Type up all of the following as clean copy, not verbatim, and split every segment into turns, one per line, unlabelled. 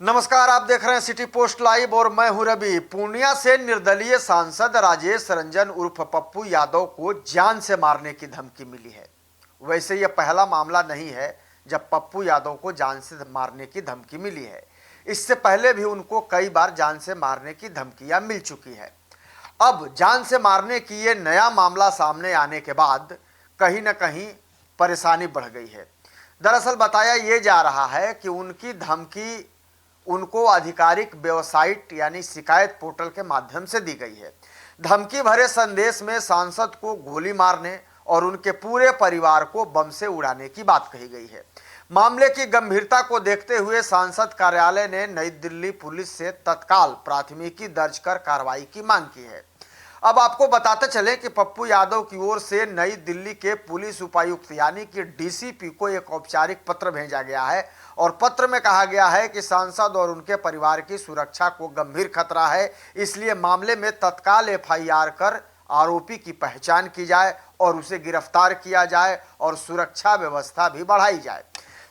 नमस्कार, आप देख रहे हैं सिटी पोस्ट लाइव और मैं हूं रवि। पूर्णिया से निर्दलीय सांसद राजेश रंजन उर्फ पप्पू यादव को जान से मारने की धमकी मिली है। वैसे यह पहला मामला नहीं है जब पप्पू यादव को जान से मारने की धमकी मिली है। इससे पहले भी उनको कई बार जान से मारने की धमकियां मिल चुकी है। अब जान से मारने की ये नया मामला सामने आने के बाद कहीं न कहीं परेशानी बढ़ गई है। दरअसल बताया ये जा रहा है कि उनकी धमकी उनको आधिकारिक वेबसाइट यानी शिकायत पोर्टल के माध्यम से दी गई है। धमकी भरे संदेश में सांसद को गोली मारने और उनके पूरे परिवार को बम से उड़ाने की बात कही गई है। मामले की गंभीरता को देखते हुए सांसद कार्यालय ने नई दिल्ली पुलिस से तत्काल प्राथमिकी दर्ज कर कार्रवाई की मांग की है। अब आपको बताते चले कि पप्पू यादव की ओर से नई दिल्ली के पुलिस उपायुक्त यानी कि डीसीपी को एक औपचारिक पत्र भेजा गया है और पत्र में कहा गया है कि सांसद और उनके परिवार की सुरक्षा को गंभीर खतरा है, इसलिए मामले में तत्काल एफआईआर कर आरोपी की पहचान की जाए और उसे गिरफ्तार किया जाए और सुरक्षा व्यवस्था भी बढ़ाई जाए।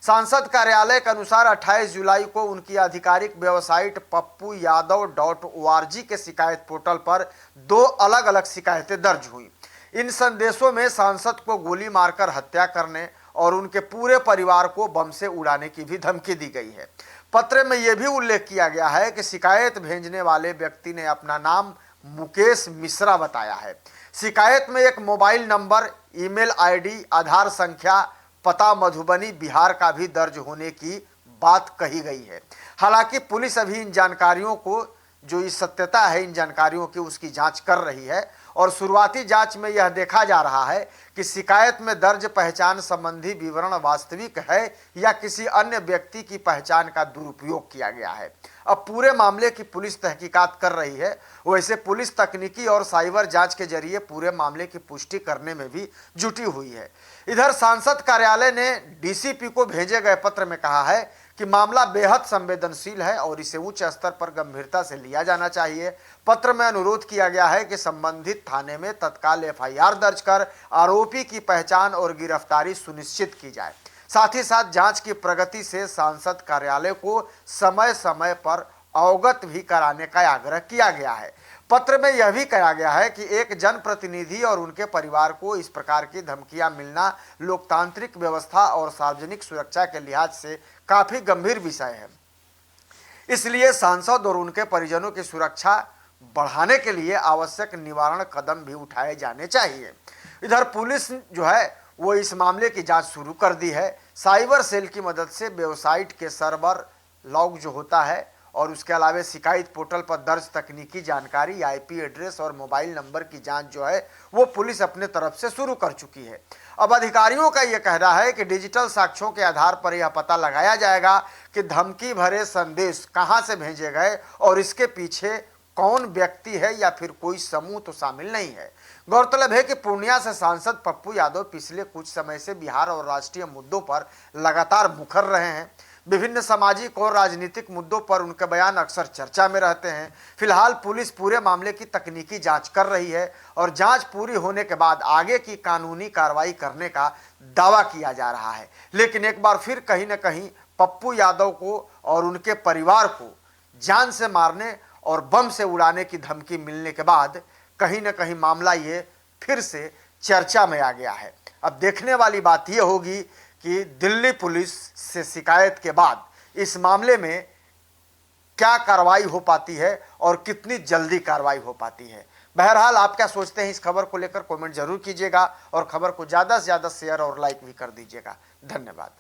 सांसद कार्यालय के अनुसार 28 जुलाई को उनकी आधिकारिक वेबसाइट pappuyadav.org के शिकायत पोर्टल पर 2 अलग अलग शिकायतें दर्ज हुई। इन संदेशों में सांसद को गोली मारकर हत्या करने और उनके पूरे परिवार को बम से उड़ाने की भी धमकी दी गई है। पत्र में यह भी उल्लेख किया गया है कि शिकायत भेजने वाले व्यक्ति ने अपना नाम मुकेश मिश्रा बताया है। शिकायत में एक मोबाइल नंबर, ईमेल आईडी, आधार संख्या, पता मधुबनी बिहार का भी दर्ज होने की बात कही गई है। हालांकि पुलिस अभी इन जानकारियों को जो इस सत्यता है इन जानकारियों की उसकी जांच कर रही है और शुरुआती जांच में यह देखा जा रहा है कि शिकायत में दर्ज पहचान संबंधी विवरण वास्तविक है या किसी अन्य व्यक्ति की पहचान का दुरुपयोग किया गया है। अब पूरे मामले की पुलिस तहकीकात कर रही है। वैसे पुलिस तकनीकी और साइबर जांच के जरिए पूरे मामले की पुष्टि करने में भी जुटी हुई है। इधर सांसद कार्यालय ने डीसीपी को भेजे गए पत्र में कहा है कि मामला बेहद संवेदनशील है और इसे उच्च स्तर पर गंभीरता से लिया जाना चाहिए। पत्र में अनुरोध किया गया है कि संबंधित थाने में तत्काल एफआईआर दर्ज कर आरोपी की पहचान और गिरफ्तारी सुनिश्चित की जाए। साथ ही साथ जांच की प्रगति से सांसद कार्यालय को समय समय पर अवगत भी कराने का आग्रह किया गया है। पत्र में यह भी कहा गया है कि एक जनप्रतिनिधि और उनके परिवार को इस प्रकार की धमकियां मिलना लोकतांत्रिक व्यवस्था और सार्वजनिक सुरक्षा के लिहाज से काफी गंभीर विषय है। इसलिए सांसद और उनके परिजनों की सुरक्षा बढ़ाने के लिए आवश्यक निवारण कदम भी उठाए जाने चाहिए। इधर पुलिस जो है वो इस मामले की जांच शुरू कर दी है। साइबर सेल की मदद से वेबसाइट के सर्वर लॉग जो होता है और उसके अलावा शिकायत पोर्टल पर दर्ज तकनीकी जानकारी, आईपी एड्रेस और मोबाइल नंबर की जांच जो है वो पुलिस अपने तरफ से शुरू कर चुकी है। अब अधिकारियों का यह कहना है कि डिजिटल साक्ष्यों के आधार पर यह पता लगाया जाएगा कि धमकी भरे संदेश कहां से भेजे गए और इसके पीछे कौन व्यक्ति है या फिर कोई समूह तो शामिल नहीं है। गौरतलब है कि पूर्णिया से सांसद पप्पू यादव पिछले कुछ समय से बिहार और राष्ट्रीय मुद्दों पर लगातार मुखर रहे हैं। विभिन्न सामाजिक और राजनीतिक मुद्दों पर उनके बयान अक्सर चर्चा में रहते हैं। फिलहाल पुलिस पूरे मामले की तकनीकी जांच कर रही है और जांच पूरी होने के बाद आगे की कानूनी कार्रवाई करने का दावा किया जा रहा है। लेकिन एक बार फिर कहीं न कहीं पप्पू यादव को और उनके परिवार को जान से मारने और बम से उड़ाने की धमकी मिलने के बाद कहीं न कहीं मामला ये फिर से चर्चा में आ गया है। अब देखने वाली बात यह होगी कि दिल्ली पुलिस से शिकायत के बाद इस मामले में क्या कार्रवाई हो पाती है और कितनी जल्दी कार्रवाई हो पाती है। बहरहाल आप क्या सोचते हैं इस खबर को लेकर कमेंट जरूर कीजिएगा और खबर को ज़्यादा से ज़्यादा शेयर और लाइक भी कर दीजिएगा। धन्यवाद।